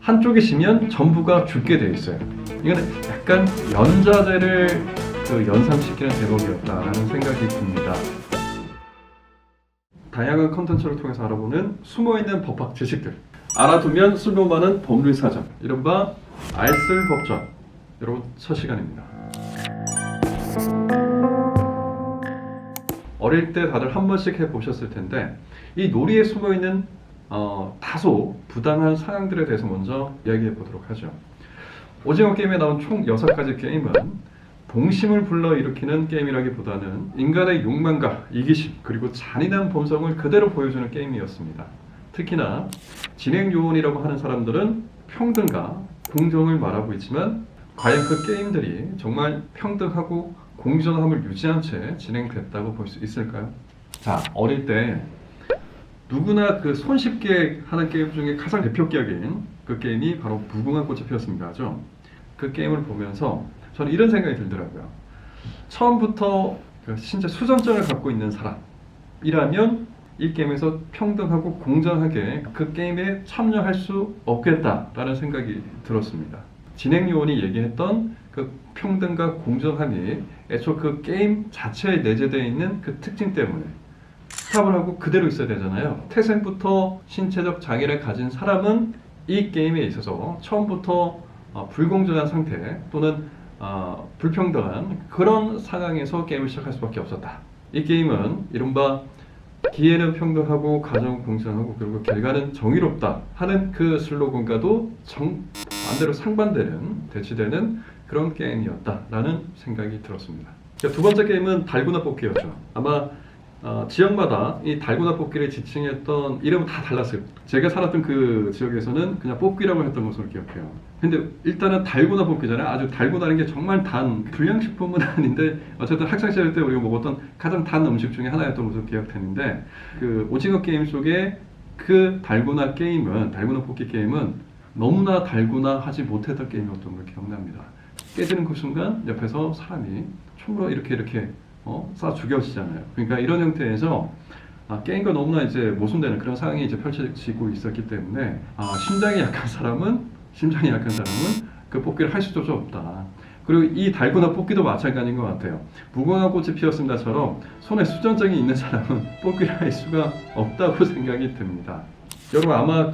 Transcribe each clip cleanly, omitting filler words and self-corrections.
한쪽이 지면 전부가 죽게 돼 있어요. 이거는 약간 연자제를 연상시키는 대목이었다라는 생각이 듭니다. 다양한 컨텐츠를 통해서 알아보는 숨어있는 법학 지식들, 알아두면 쓸모 많은 법률사전, 이른바 알쓸법전. 여러분, 첫 시간입니다. 어릴 때 다들 한 번씩 해보셨을 텐데, 이 놀이에 숨어있는 다소 부당한 상황들에 대해서 먼저 이야기해 보도록 하죠. 오징어 게임에 나온 총 6가지 게임은 동심을 불러일으키는 게임이라기보다는 인간의 욕망과 이기심 그리고 잔인한 본성을 그대로 보여주는 게임이었습니다. 특히나 진행 요원이라고 하는 사람들은 평등과 공정을 말하고 있지만 과연 그 게임들이 정말 평등하고 공정함을 유지한 채 진행됐다고 볼 수 있을까요? 자, 어릴 때 누구나 그 손쉽게 하는 게임 중에 가장 대표격인 그 게임이 바로 무궁화 꽃이 피었습니다죠. 그 게임을 보면서 저는 이런 생각이 들더라고요. 처음부터 진짜 수전증을 갖고 있는 사람이라면 이 게임에서 평등하고 공정하게 그 게임에 참여할 수 없겠다라는 생각이 들었습니다. 진행 요원이 얘기했던 그 평등과 공정함이 애초 그 게임 자체에 내재되어 있는 그 특징 때문에 스탑을 하고 그대로 있어야 되잖아요. 태생부터 신체적 장애를 가진 사람은 이 게임에 있어서 처음부터 불공정한 상태 또는 불평등한 그런 상황에서 게임을 시작할 수밖에 없었다. 이 게임은 이른바 기회는 평등하고 가정은 공정하고 그리고 결과는 정의롭다 하는 그 슬로건과도 반대로 상반되는 대치되는 그런 게임이었다라는 생각이 들었습니다. 두 번째 게임은 달고나 뽑기였죠. 아마 지역마다 이 달고나 뽑기를 지칭했던 이름은 다 달랐어요. 제가 살았던 그 지역에서는 그냥 뽑기라고 했던 것으로 기억해요. 근데 일단은 달고나 뽑기잖아요. 아주 달고나라는 게 정말 단 불량식품은 아닌데 어쨌든 학창시절 때 우리가 먹었던 가장 단 음식 중에 하나였던 것으로 기억되는데 그 오징어 게임 속에 그 달고나 뽑기 게임은 너무나 달고나 하지 못했던 게임이었던 걸로 기억납니다. 깨지는 그 순간 옆에서 사람이 총으로 이렇게 쏴 죽여지잖아요. 그러니까 이런 형태에서 게임과 너무나 이제 모순되는 그런 상황이 이제 펼쳐지고 있었기 때문에 심장이 약한 사람은 그 뽑기를 할 수조차 없다. 그리고 이 달고나 뽑기도 마찬가지인 것 같아요. 무궁화 꽃이 피었습니다처럼 손에 수전증이 있는 사람은 뽑기를 할 수가 없다고 생각이 듭니다. 여러분 아마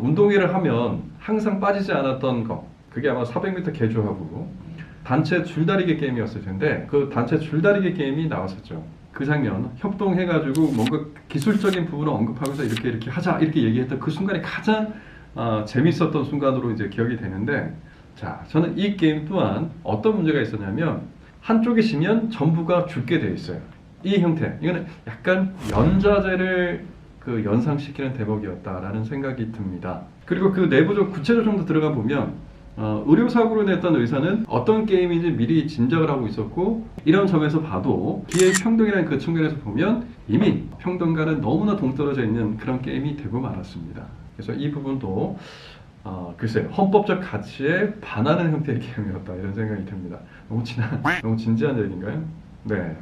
운동회를 하면 항상 빠지지 않았던 거, 그게 아마 400m 계주하고 단체 줄다리기 게임이었을 텐데 그 단체 줄다리기 게임이 나왔었죠. 그 장면 협동해가지고 뭔가 기술적인 부분을 언급하면서 이렇게 하자 이렇게 얘기했던 그 순간이 가장 재밌었던 순간으로 이제 기억이 되는데, 자, 저는 이 게임 또한 어떤 문제가 있었냐면 한쪽이 지면 전부가 죽게 돼 있어요. 이 형태, 이거는 약간 연자제를 연상시키는 대목이었다라는 생각이 듭니다. 그리고 그 내부적 구체적으로 좀 더 들어가 보면 의료사고로 냈던 의사는 어떤 게임인지 미리 짐작을 하고 있었고, 이런 점에서 봐도 기회의 평등이라는 그 측면에서 보면 이미 평등과는 너무나 동떨어져 있는 그런 게임이 되고 말았습니다. 그래서 이 부분도 글쎄요, 헌법적 가치에 반하는 형태의 게임이었다 이런 생각이 듭니다. 너무 진지한 얘기인가요? 네.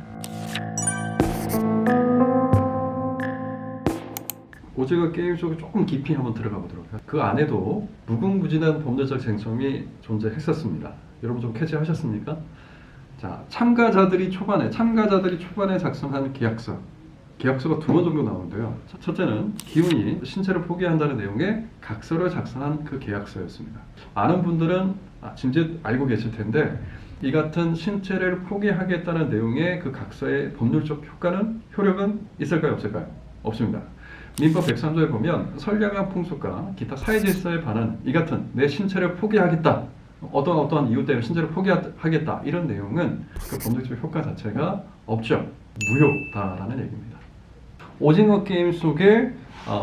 오징어 게임 속에 조금 깊이 한번 들어가 보도록 해요. 그 안에도 무궁무진한 법률적 쟁점이 존재했었습니다. 여러분 좀 캐치하셨습니까? 자, 참가자들이 초반에 작성한 계약서가 2번 정도 나오는데요. 첫째는 기훈이 신체를 포기한다는 내용의 각서를 작성한 그 계약서였습니다. 많은 분들은 진즉 알고 계실 텐데 이 같은 신체를 포기하겠다는 내용의 그 각서의 법률적 효력은 있을까요? 없을까요? 없습니다. 민법 103조에 보면 선량한 풍속과 기타 사회질서에 반한 이 같은 내 신체를 포기하겠다, 어떠한 이유 때문에 신체를 포기하겠다 이런 내용은 그 법률적 효과 자체가 없죠. 무효다라는 얘기입니다. 오징어 게임 속에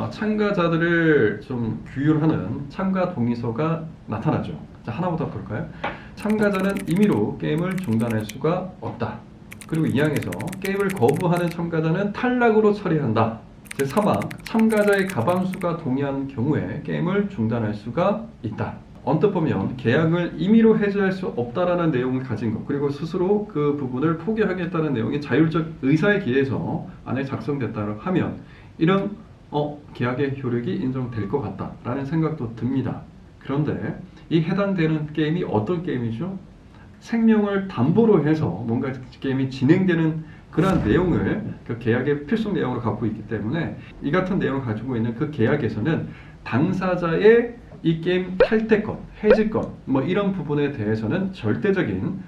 참가자들을 좀 규율하는 참가 동의서가 나타나죠. 자, 하나부터 볼까요? 참가자는 임의로 게임을 중단할 수가 없다. 그리고 2항에서 게임을 거부하는 참가자는 탈락으로 처리한다. 제3항 참가자의 가반수가 동의한 경우에 게임을 중단할 수가 있다. 언뜻 보면 계약을 임의로 해지할 수 없다라는 내용을 가진 것, 그리고 스스로 그 부분을 포기하겠다는 내용이 자율적 의사에 기해서 안에 작성됐다고 하면 이런 계약의 효력이 인정될 것 같다라는 생각도 듭니다. 그런데 이 해당되는 게임이 어떤 게임이죠? 생명을 담보로 해서 뭔가 게임이 진행되는 그러한 내용을 그 계약의 필수 내용으로 갖고 있기 때문에 이 같은 내용을 가지고 있는 그 계약에서는 당사자의 이 게임 탈퇴권, 해지권 뭐 이런 부분에 대해서는 절대적인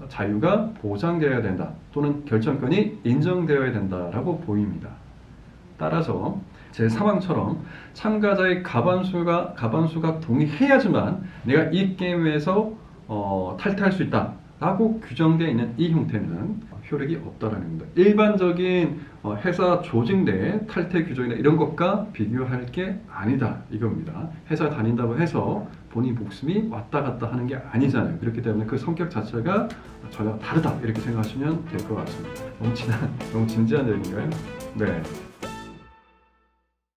자유가 보장되어야 된다 또는 결정권이 인정되어야 된다라고 보입니다. 따라서 제 상황처럼 참가자의 가반수가 동의해야지만 내가 이 게임에서 탈퇴할 수 있다 라고 규정되어 있는 이 형태는 효력이 없다라는 겁니다. 일반적인 회사 조직 내 탈퇴 규정이나 이런 것과 비교할 게 아니다 이겁니다. 회사 다닌다고 해서 본인 목숨이 왔다 갔다 하는 게 아니잖아요. 그렇기 때문에 그 성격 자체가 전혀 다르다 이렇게 생각하시면 될 것 같습니다. 너무 진지한 얘기인가요? 네.